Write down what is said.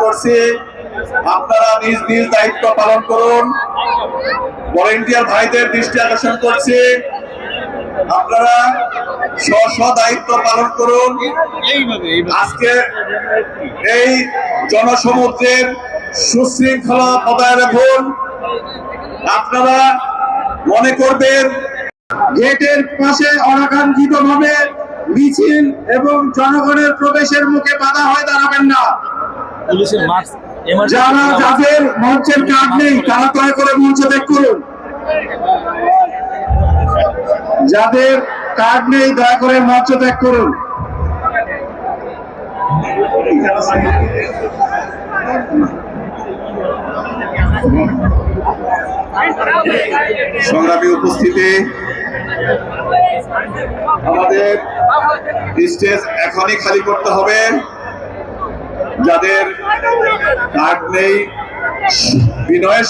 করছি, আপনারা নিজ নিজ দায়িত্ব পালন করুন। ভলেন্টিয়ার ভাইদের দৃষ্টি আকর্ষণ করছি, আপনারা স্ব দায়িত্ব পালন করুন। আজকে এই জনসমুদ্রের সুশৃঙ্খলা বজায় রাখুন। আপনারা মনে করবেন গেটের পাশে অনাকাঙ্ক্ষিত ভাবে মিছিল এবং জনগণের প্রবেশের মুখে বাধা হয়ে দাঁড়াবেন না। যারা যাদের মঞ্চের কার্ড নেই তারা দয়া করে মঞ্চ ত্যাগ করুন। যাদের কার্ড নেই দয়া করে মঞ্চ ত্যাগ করুন। সংগ্রামী উপস্থিতি, আমাদের স্টেজ এখনই খালি করতে হবে। যাদের কার্ড নেই বিনয়ের